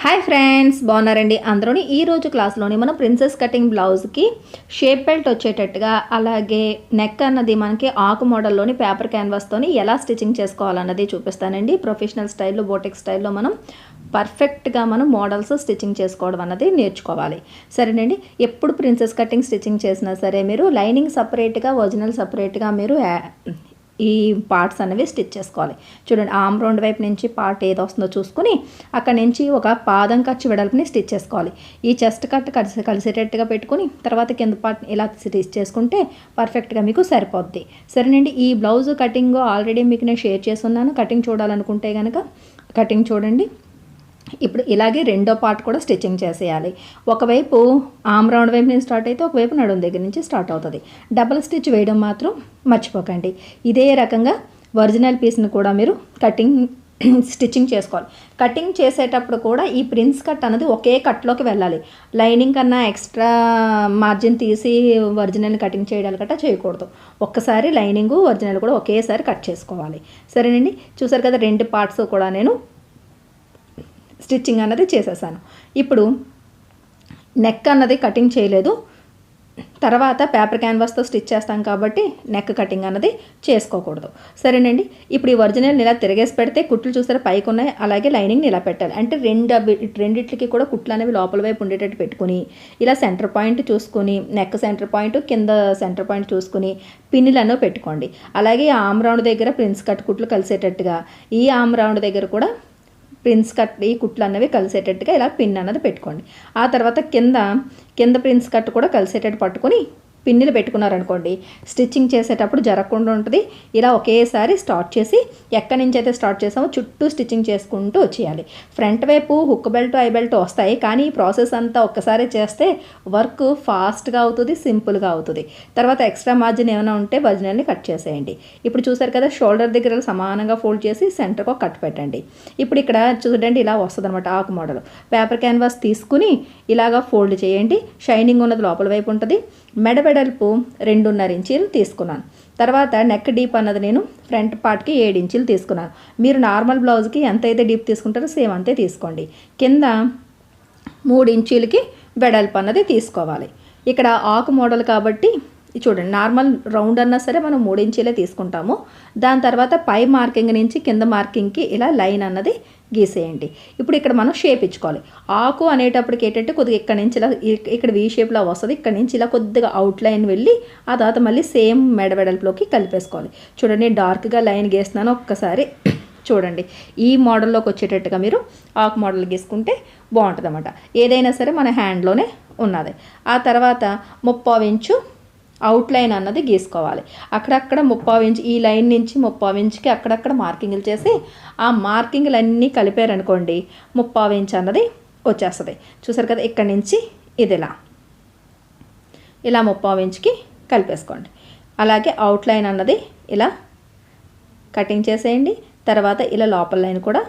Hi friends, బాగున్నారండి అందరూని. ఈరోజు క్లాస్లోని మనం ప్రిన్సెస్ కటింగ్ బ్లౌజ్కి షేప్ బెల్ట్ వచ్చేటట్టుగా, అలాగే నెక్ అన్నది మనకి ఆకు మోడల్లోని పేపర్ క్యాన్వాస్తోని ఎలా స్టిచ్చింగ్ చేసుకోవాలన్నది చూపిస్తానండి. ప్రొఫెషనల్ స్టైల్లో, బోటెక్ స్టైల్లో మనం పర్ఫెక్ట్గా మనం మోడల్స్ స్టిచ్చింగ్ చేసుకోవడం అన్నది నేర్చుకోవాలి. సరేనండి, ఎప్పుడు ప్రిన్సెస్ కటింగ్ స్టిచ్చింగ్ చేసినా సరే మీరు లైనింగ్ సపరేట్గా, ఒరిజినల్ సపరేట్గా మీరు ఈ పార్ట్స్ అనేవి స్టిచ్ చేసుకోవాలి. చూడండి, ఆమ్ రౌండ్ వైపు నుంచి పార్ట్ ఏది వస్తుందో చూసుకుని అక్కడ నుంచి ఒక పాదం ఖర్చు వెడల్పుని స్టిచ్ చేసుకోవాలి. ఈ చెస్ట్ కట్ కలిసేటట్టుగా పెట్టుకుని తర్వాత కింద పార్ట్ ఇలా స్టిచ్ చేసుకుంటే పర్ఫెక్ట్గా మీకు సరిపోద్ది. సరేనండి, ఈ బ్లౌజ్ కటింగ్ ఆల్రెడీ మీకు నేను షేర్ చేస్తున్నాను. కటింగ్ చూడాలనుకుంటే కనుక కటింగ్ చూడండి. ఇప్పుడు ఇలాగే రెండో పార్ట్ కూడా స్టిచ్చింగ్ చేసేయాలి. ఒకవైపు ఆమ్ రౌండ్ వైపు నుంచి స్టార్ట్ అయితే ఒకవైపు నడుము దగ్గర నుంచి స్టార్ట్ అవుతుంది. డబుల్ స్టిచ్ వేయడం మాత్రం మర్చిపోకండి. ఇదే రకంగా ఒరిజినల్ పీస్ని కూడా మీరు స్టిచ్చింగ్ చేసుకోవాలి. కటింగ్ చేసేటప్పుడు కూడా ఈ ప్రిన్స్ కట్ అనేది ఒకే కట్లోకి వెళ్ళాలి. లైనింగ్ కన్నా ఎక్స్ట్రా మార్జిన్ తీసి ఒరిజినల్ కటింగ్ చేయడాలు గట్రా చేయకూడదు. ఒక్కసారి లైనింగు ఒరిజినల్ కూడా ఒకేసారి కట్ చేసుకోవాలి. సరేనండి, చూసారు కదా, రెండు పార్ట్స్ కూడా నేను స్టిచ్చింగ్ అన్నది చేసేసాను. ఇప్పుడు నెక్ అన్నది కటింగ్ చేయలేదు, తర్వాత పేపర్ క్యాన్వాస్తో స్టిచ్ చేస్తాం కాబట్టి నెక్ కటింగ్ అన్నది చేసుకోకూడదు. సరేనండి, ఇప్పుడు ఈ ఒరిజినల్ని ఇలా తిరిగేసి పెడితే కుట్లు చూసారా పైకి ఉన్నాయి, అలాగే లైనింగ్ని ఇలా పెట్టాలి. అంటే రెండిట్లకి కూడా కుట్లు అనేవి లోపల వైపు ఉండేటట్టు పెట్టుకుని ఇలా సెంటర్ పాయింట్ చూసుకుని, నెక్ సెంటర్ పాయింట్, కింద సెంటర్ పాయింట్ చూసుకుని పిన్నులను పెట్టుకోండి. అలాగే ఆమ్ రౌండ్ దగ్గర ప్రిన్స్ కట్ కుట్లు కలిసేటట్టుగా ఈ ఆమ్ రౌండ్ దగ్గర కూడా ప్రిన్స్ కట్ ఈ కుట్లు అన్నవి కలిసేటట్టుగా ఇలా పిన్ అన్నది పెట్టుకోండి. ఆ తర్వాత కింద ప్రిన్స్ కట్ కూడా కలిసేటట్టు పట్టుకొని పిన్నులు పెట్టుకున్నారనుకోండి, స్టిచ్చింగ్ చేసేటప్పుడు జరగకుండా ఉంటుంది. ఇలా ఒకేసారి స్టార్ట్ చేసి ఎక్కడి నుంచి అయితే స్టార్ట్ చేసామో చుట్టూ స్టిచ్చింగ్ చేసుకుంటూ వచ్చేయాలి. ఫ్రంట్ వైపు హుక్ బెల్ట్, ఐ బెల్ట్ వస్తాయి, కానీ ఈ ప్రాసెస్ అంతా ఒక్కసారి చేస్తే వర్క్ ఫాస్ట్గా అవుతుంది, సింపుల్గా అవుతుంది. తర్వాత ఎక్స్ట్రా మార్జిన్ ఏమైనా ఉంటే ఒరిజినల్ని కట్ చేసేయండి. ఇప్పుడు చూసారు కదా, షోల్డర్ దగ్గర సమానంగా ఫోల్డ్ చేసి సెంటర్కి ఒక కట్ పెట్టండి. ఇప్పుడు ఇక్కడ చూడండి, ఇలా వస్తుంది అనమాట ఆకు మోడల్. పేపర్ క్యాన్వాస్ తీసుకుని ఇలాగా ఫోల్డ్ చేయండి. షైనింగ్ ఉన్నది లోపల వైపు ఉంటుంది. మెడ వెడల్పు 2.5 ఇంచీలు తీసుకున్నాను. తర్వాత నెక్ డీప్ అన్నది నేను ఫ్రంట్ పార్ట్కి 7 ఇంచీలు తీసుకున్నాను. మీరు నార్మల్ బ్లౌజ్కి ఎంత అయితే డీప్ తీసుకుంటారో సేమ్ అంతే తీసుకోండి. కింద 3 ఇంచీలకి వెడల్పు అన్నది తీసుకోవాలి. ఇక్కడ ఆకు మోడల్ కాబట్టి చూడండి, నార్మల్ రౌండ్ అన్నా సరే మనం 3 ఇంచీలే తీసుకుంటాము. దాని తర్వాత పై మార్కింగ్ నుంచి కింద మార్కింగ్కి ఇలా లైన్ అన్నది గీసేయండి. ఇప్పుడు ఇక్కడ మనం షేప్ ఇచ్చుకోవాలి. ఆకు అనేటప్పటికి ఏంటంటే కొద్దిగా ఇక్కడ నుంచి ఇలా ఇక్కడ వీ షేప్లో వస్తుంది. ఇక్కడ నుంచి ఇలా కొద్దిగా అవుట్ లైన్ వెళ్ళి ఆ తర్వాత మళ్ళీ సేమ్ మెడ వెడల్పులోకి కలిపేసుకోవాలి. చూడండి, డార్క్గా లైన్ గీస్తున్నాను, ఒక్కసారి చూడండి. ఈ మోడల్లోకి వచ్చేటట్టుగా మీరు ఆకు మోడల్ గీసుకుంటే బాగుంటుంది అన్నమాట. ఏదైనా సరే మన హ్యాండ్లోనే ఉన్నది. ఆ తర్వాత 3/4 ఇంచు అవుట్లైన్ అన్నది గీసుకోవాలి. అక్కడక్కడ 3/4 ఇంచు, ఈ లైన్ నుంచి 3/4 ఇంచుకి అక్కడక్కడ మార్కింగ్లు చేసి ఆ మార్కింగ్లు అన్నీ కలిపారనుకోండి 3/4 ఇంచు అన్నది వచ్చేస్తుంది. చూసారు కదా, ఇక్కడి నుంచి ఇది ఇలా 3/4 ఇంచుకి కలిపేసుకోండి. అలాగే అవుట్లైన్ అన్నది ఇలా కటింగ్ చేసేయండి. తర్వాత ఇలా లోపల లైన్ కూడా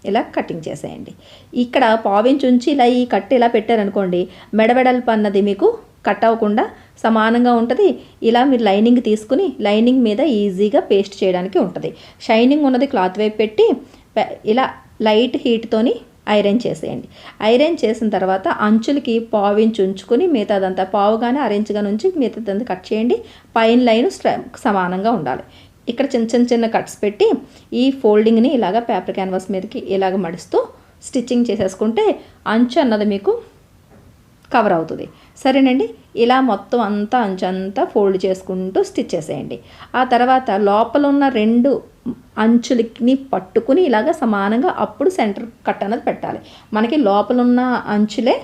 ఇలా కటింగ్ చేసేయండి. ఇక్కడ 1/4 ఇంచు ఉంచి ఇలా ఈ కట్ ఇలా పెట్టారనుకోండి, మెడవెడల్పు అన్నది మీకు కట్ అవ్వకుండా సమానంగా ఉంటుంది. ఇలా మీరు లైనింగ్ తీసుకుని లైనింగ్ మీద ఈజీగా పేస్ట్ చేయడానికి ఉంటుంది. షైనింగ్ ఉన్నది క్లాత్ వైపు పెట్టి ఇలా లైట్ హీట్తోని ఐరన్ చేసేయండి. ఐరన్ చేసిన తర్వాత అంచులకి 1/4 ఇంచు ఉంచుకొని మిగతాదంతా పావుగానే అరెంజ్గా నుంచి మిగతాదంతా కట్ చేయండి. పైన లైన్ సమానంగా ఉండాలి. ఇక్కడ చిన్న కట్స్ పెట్టి ఈ ఫోల్డింగ్ని ఇలాగ పేపర్ క్యాన్వాస్ మీదకి ఇలాగ మడుస్తూ స్టిచ్చింగ్ చేసేసుకుంటే అంచు అన్నది మీకు కవర్ అవుతుంది. సరేనండి, ఇలా మొత్తం అంతా అంచంతా ఫోల్డ్ చేసుకుంటూ స్టిచ్ చేసేయండి. ఆ తర్వాత లోపల ఉన్న 2 అంచులని పట్టుకుని ఇలాగ సమానంగా అప్పుడు సెంటర్ కట్ అన్నది పెట్టాలి. మనకి లోపల ఉన్న అంచులే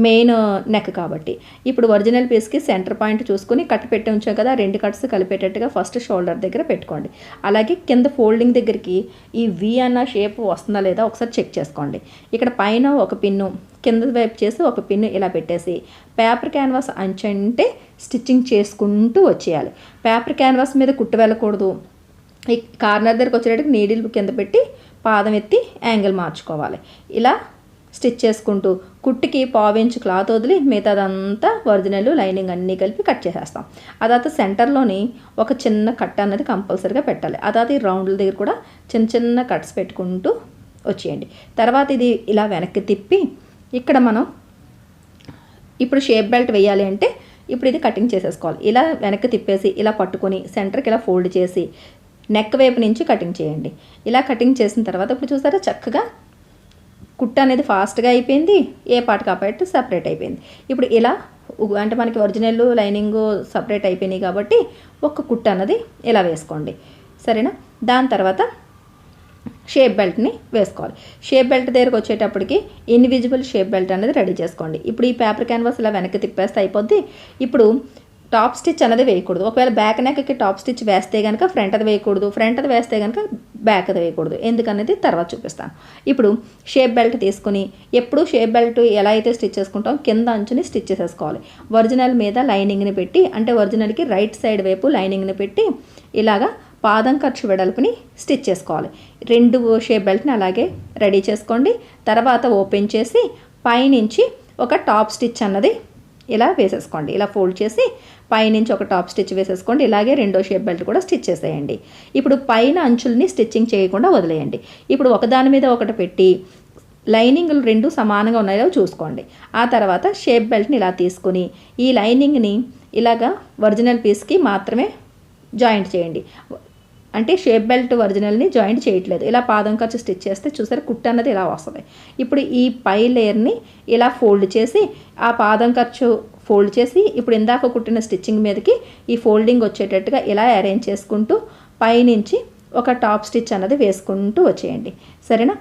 మెయిన్ నెక్ కాబట్టి. ఇప్పుడు ఒరిజినల్ పీస్కి సెంటర్ పాయింట్ చూసుకుని కట్ పెట్టి ఉంచాం కదా, 2 కట్స్ కలిపేటట్టుగా ఫస్ట్ షోల్డర్ దగ్గర పెట్టుకోండి. అలాగే కింద ఫోల్డింగ్ దగ్గరికి ఈ వి అన్న షేప్ వస్తుందా లేదా ఒకసారి చెక్ చేసుకోండి. ఇక్కడ పైన ఒక పిన్ను, కింద వైపు చేసి ఒక పిన్ను ఇలా పెట్టేసి పేపర్ క్యాన్వాస్ అంచంటే స్టిచ్చింగ్ చేసుకుంటూ వచ్చేయాలి. పేపర్ క్యాన్వాస్ మీద కుట్టు వెళ్ళకూడదు. ఈ కార్నర్ దగ్గరకు వచ్చేటట్టుగా నీడిల్ కింద పెట్టి పాదం ఎత్తి యాంగిల్ మార్చుకోవాలి. ఇలా స్టిచ్ చేసుకుంటూ కుట్టికి 1/4 ఇంచు క్లాత్ వదిలి మిగతాదంతా ఒరిజినల్ లైనింగ్ అన్నీ కలిపి కట్ చేసేస్తాం. ఆ తర్వాత సెంటర్లోని ఒక చిన్న కట్ అన్నది కంపల్సరీగా పెట్టాలి. ఆ తర్వాత ఈ రౌండ్ల దగ్గర కూడా చిన్న కట్స్ పెట్టుకుంటూ వచ్చేయండి. తర్వాత ఇది ఇలా వెనక్కి తిప్పి ఇక్కడ మనం ఇప్పుడు షేప్ బెల్ట్ వేయాలి అంటే ఇప్పుడు ఇది కటింగ్ చేసేసుకోవాలి. ఇలా వెనక్కి తిప్పేసి ఇలా పట్టుకొని సెంటర్కి ఇలా ఫోల్డ్ చేసి నెక్ వైపు నుంచి కటింగ్ చేయండి. ఇలా కటింగ్ చేసిన తర్వాత ఇప్పుడు చూసారా చక్కగా కుట్ట అనేది ఫాస్ట్గా అయిపోయింది, ఏ పార్ట్ కాబట్టి సపరేట్ అయిపోయింది. ఇప్పుడు ఇలా అంటే మనకి ఒరిజినల్ లైనింగ్ సపరేట్ అయిపోయినాయి కాబట్టి ఒక కుట్ట అన్నది ఇలా వేసుకోండి, సరేనా. దాని తర్వాత షేప్ బెల్ట్ని వేసుకోవాలి. షేప్ బెల్ట్ దగ్గరకు వచ్చేటప్పటికి ఇన్విజిబుల్ షేప్ బెల్ట్ అనేది రెడీ చేసుకోండి. ఇప్పుడు ఈ పేపర్ క్యాన్వాస్ ఇలా వెనక్కి తిప్పేస్తే అయిపోద్ది. ఇప్పుడు టాప్ స్టిచ్ అనేది వేయకూడదు. ఒకవేళ బ్యాక్ నెక్కి టాప్ స్టిచ్ వేస్తే కనుక ఫ్రంట్ అది వేయకూడదు, ఫ్రంట్ అది వేస్తే కనుక బ్యాక్ అది వేయకూడదు. ఎందుకనేది తర్వాత చూపిస్తాను. ఇప్పుడు షేప్ బెల్ట్ తీసుకుని ఎప్పుడు షేప్ బెల్ట్ ఎలా అయితే స్టిచ్ చేసుకుంటాం కింద అంచుని స్టిచ్ చేసేసుకోవాలి. ఒరిజినల్ మీద లైనింగ్ని పెట్టి అంటే ఒరిజినల్కి రైట్ సైడ్ వైపు లైనింగ్ని పెట్టి ఇలాగా పాదం ఖర్చు వెడల్పుని స్టిచ్ చేసుకోవాలి. 2 షేప్ బెల్ట్ని అలాగే రెడీ చేసుకోండి. తర్వాత ఓపెన్ చేసి పైనుంచి ఒక టాప్ స్టిచ్ అన్నది ఇలా వేసేసుకోండి. ఇలా ఫోల్డ్ చేసి పైనుంచి ఒక టాప్ స్టిచ్ వేసేసుకోండి. ఇలాగే 2వ షేప్ బెల్ట్ కూడా స్టిచ్ చేసేయండి. ఇప్పుడు పైన అంచుల్ని స్టిచ్చింగ్ చేయకుండా వదిలేయండి. ఇప్పుడు ఒకదాని మీద ఒకటి పెట్టి లైనింగ్లు 2 సమానంగా ఉన్నాయో చూసుకోండి. ఆ తర్వాత షేప్ బెల్ట్ని ఇలా తీసుకుని ఈ లైనింగ్ని ఇలాగా ఒరిజినల్ పీస్కి మాత్రమే జాయింట్ చేయండి. అంటే షేప్ బెల్ట్ ఒరిజినల్ని జాయింట్ చేయట్లేదు, ఇలా పాదం ఖర్చు స్టిచ్ చేస్తే చూసారు కుట్ట అన్నది ఇలా వస్తుంది. ఇప్పుడు ఈ పై లేయర్ని ఇలా ఫోల్డ్ చేసి ఆ పాదం ఖర్చు ఫోల్డ్ చేసి ఇప్పుడు ఇందాక కుట్టిన స్టిచ్చింగ్ మీదకి ఈ ఫోల్డింగ్ వచ్చేటట్టుగా ఇలా అరేంజ్ చేసుకుంటూ పైనుంచి ఒక టాప్ స్టిచ్ అన్నది వేసుకుంటూ వచ్చేయండి, సరేనా.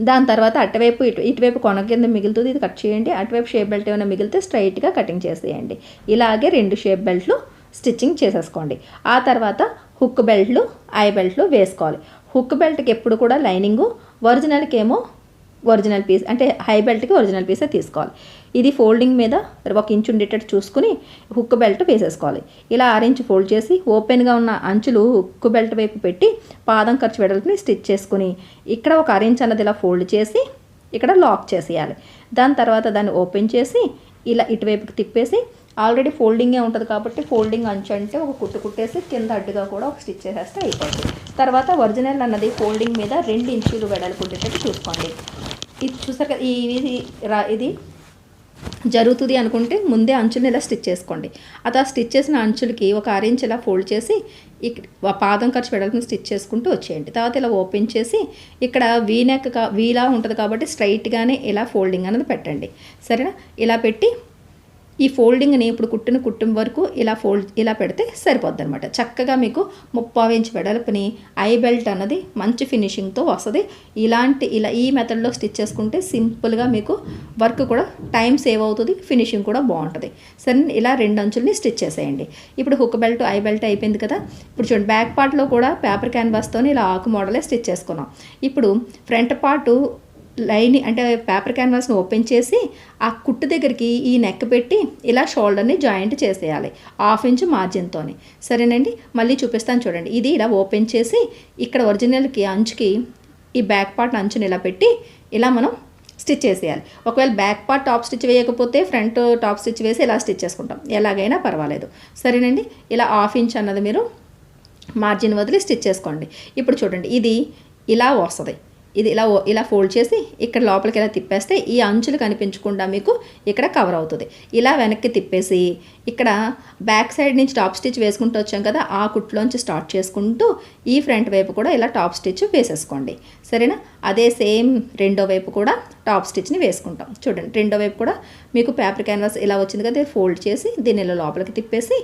దాని తర్వాత అటువైపు ఇటువైపు కొన కింద మిగులుతుంది, ఇది కట్ చేయండి. అటువైపు షేప్ బెల్ట్ ఏమైనా మిగిలితే స్ట్రైట్గా కటింగ్ చేసేయండి. ఇలాగే 2 షేప్ బెల్ట్లు స్టిచ్చింగ్ చేసేసుకోండి. ఆ తర్వాత హుక్ బెల్ట్లు ఐ బెల్ట్లు వేసుకోవాలి. హుక్ బెల్ట్కి ఎప్పుడు కూడా లైనింగు ఒరిజినల్కి ఏమో ఒరిజినల్ పీస్ అంటే హై బెల్ట్కి ఒరిజినల్ పీసే తీసుకోవాలి. ఇది ఫోల్డింగ్ మీద 1 ఇంచు ఉండేటట్టు చూసుకుని హుక్ బెల్ట్ వేసేసుకోవాలి. ఇలా 6 ఇంచు ఫోల్డ్ చేసి ఓపెన్గా ఉన్న అంచులు హుక్ బెల్ట్ వైపు పెట్టి పాదం ఖర్చు వెడల్పుని స్టిచ్ చేసుకుని ఇక్కడ ఒక 6 ఇంచ్ అన్నది ఇలా ఫోల్డ్ చేసి ఇక్కడ లాక్ చేసేయాలి. దాని తర్వాత దాన్ని ఓపెన్ చేసి ఇలా ఇటువైపుకి తిప్పేసి ఆల్రెడీ ఫోల్డింగే ఉంటుంది కాబట్టి ఫోల్డింగ్ అంచు అంటే ఒక కుట్టు కుట్టేసి కింద అడ్డుగా కూడా ఒక స్టిచ్ చేసేస్తే అయిపోతుంది. తర్వాత ఒరిజినల్ అన్నది ఫోల్డింగ్ మీద 2 ఇంచులు వెడల్పు ఉండేటట్టు చూసుకోండి. ఇది చూసారు కదా, ఇది జరుగుతుంది అనుకుంటే ముందే అంచుని ఇలా స్టిచ్ చేసుకోండి. ఆ స్టిచ్ చేసిన అంచులకి ఒక 6 ఇంచ్ ఇలా ఫోల్డ్ చేసి పాదం ఖర్చు వెడల్పుని స్టిచ్ చేసుకుంటూ వచ్చేయండి. తర్వాత ఇలా ఓపెన్ చేసి ఇక్కడ వీలా ఉంటుంది కాబట్టి స్ట్రైట్గానే ఇలా ఫోల్డింగ్ అనేది పెట్టండి, సరేనా. ఇలా పెట్టి ఈ ఫోల్డింగ్ని ఇప్పుడు కుట్టిన వరకు ఇలా పెడితే సరిపోద్ది అనమాట. చక్కగా మీకు 30 ఇంచ్ వెడల్పుని ఐ బెల్ట్ అన్నది మంచి ఫినిషింగ్తో వస్తుంది. ఇలా ఈ మెథడ్లో స్టిచ్ చేసుకుంటే సింపుల్గా మీకు వర్క్ కూడా టైం సేవ్ అవుతుంది, ఫినిషింగ్ కూడా బాగుంటుంది. సరే, ఇలా 2 అంచుల్ని స్టిచ్ చేసేయండి. ఇప్పుడు హుక్ బెల్ట్ ఐ బెల్ట్ అయిపోయింది కదా. ఇప్పుడు చూడండి బ్యాక్ పార్ట్లో కూడా పేపర్ క్యాన్వాస్తో ఇలా ఆకు మోడలే స్టిచ్ చేసుకున్నాం. ఇప్పుడు ఫ్రంట్ పార్టు లైనింగ్ అంటే పేపర్ క్యాన్వాస్ని ఓపెన్ చేసి ఆ కుట్టు దగ్గరికి ఈ నెక్ పెట్టి ఇలా షోల్డర్ని జాయింట్ చేసేయాలి 1/2 ఇంచ్ మార్జిన్తో, సరేనండి. మళ్ళీ చూపిస్తాను చూడండి. ఇది ఇలా ఓపెన్ చేసి ఇక్కడ ఒరిజినల్కి అంచుకి ఈ బ్యాక్ పార్ట్ అంచుని ఇలా పెట్టి ఇలా మనం స్టిచ్ చేసేయాలి. ఒకవేళ బ్యాక్ పార్ట్ టాప్ స్టిచ్ వేయకపోతే ఫ్రంట్ టాప్ స్టిచ్ వేసి ఇలా స్టిచ్ చేసుకుంటాం, ఎలాగైనా పర్వాలేదు, సరేనండి. ఇలా 1/2 ఇంచ్ అన్నది మీరు మార్జిన్ వదిలి స్టిచ్ చేసుకోండి. ఇప్పుడు చూడండి ఇది ఇలా వస్తుంది. ఇది ఇలా ఫోల్డ్ చేసి ఇక్కడ లోపలికి ఇలా తిప్పేస్తే ఈ అంచులు కనిపించకుండా మీకు ఇక్కడ కవర్ అవుతుంది. ఇలా వెనక్కి తిప్పేసి ఇక్కడ బ్యాక్ సైడ్ నుంచి టాప్ స్టిచ్ వేసుకుంటూ వచ్చాం కదా, ఆ కుట్లోంచి స్టార్ట్ చేసుకుంటూ ఈ ఫ్రంట్ వైపు కూడా ఇలా టాప్ స్టిచ్ వేసేసుకోండి, సరేనా. అదే సేమ్ 2వ వైపు కూడా టాప్ స్టిచ్ని వేసుకుంటాం. చూడండి 2వ వైపు కూడా మీకు పేపర్ క్యాన్వాస్ ఇలా వచ్చింది కదా, ఫోల్డ్ చేసి దీన్ని ఇలా లోపలికి తిప్పేసి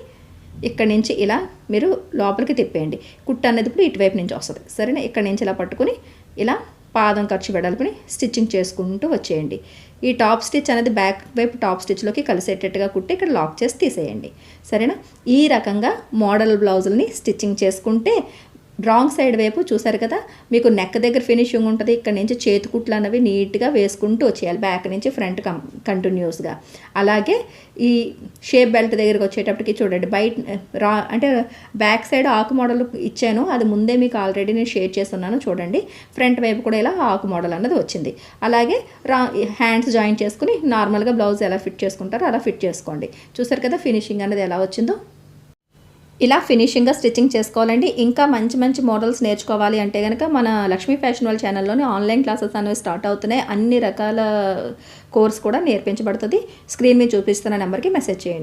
ఇక్కడ నుంచి ఇలా మీరు లోపలికి తిప్పేయండి. కుట్టు అనేది ఇప్పుడు ఇటువైపు నుంచి వస్తుంది, సరేనా. ఇక్కడ నుంచి ఇలా పట్టుకుని ఇలా పాదం ఖర్చు వెడల్పుని స్టిచ్చింగ్ చేసుకుంటూ వచ్చేయండి. ఈ టాప్ స్టిచ్ అనేది బ్యాక్ వైపు టాప్ స్టిచ్లోకి కలిసేటట్టుగా కుట్టి ఇక్కడ లాక్ చేసి తీసేయండి, సరేనా. ఈ రకంగా మోడల్ బ్లౌజుల్ని స్టిచ్చింగ్ చేసుకుంటే రాంగ్ సైడ్ వైపు చూసారు కదా, మీకు నెక్ దగ్గర ఫినిషింగ్ ఉంటుంది. ఇక్కడ నుంచి చేతి కుట్లు అనేవి నీట్గా వేసుకుంటూ వచ్చేయాలి, బ్యాక్ నుంచి ఫ్రంట్ కంటిన్యూస్గా. అలాగే ఈ షేప్ బెల్ట్ దగ్గరికి వచ్చేటప్పటికి చూడండి అంటే బ్యాక్ సైడ్ ఆకు మోడల్ ఇచ్చాను, అది ముందే మీకు ఆల్రెడీ నేను షేర్ చేస్తున్నాను చూడండి. ఫ్రంట్ వైపు కూడా ఇలా ఆకు మోడల్ అన్నది వచ్చింది. అలాగే హ్యాండ్స్ జాయిన్ చేసుకుని నార్మల్గా బ్లౌజ్ ఎలా ఫిట్ చేసుకుంటారో అలా ఫిట్ చేసుకోండి. చూసారు కదా ఫినిషింగ్ అనేది ఎలా వచ్చిందో. ఇలా ఫినిషింగ్గా స్టిచ్చింగ్ చేసుకోవాలండి. ఇంకా మంచి మంచి మోడల్స్ నేర్చుకోవాలి అంటే గనక మన లక్ష్మీ ఫ్యాషన్ వాళ్ళ ఛానల్లోనే ఆన్లైన్ క్లాసెస్ అనేవి స్టార్ట్ అవుతున్నాయి. అన్ని రకాల కోర్స్ కూడా నేర్పించబడుతుంది. స్క్రీన్ మీద చూపిస్తున్న నెంబర్కి మెసేజ్ చేయండి.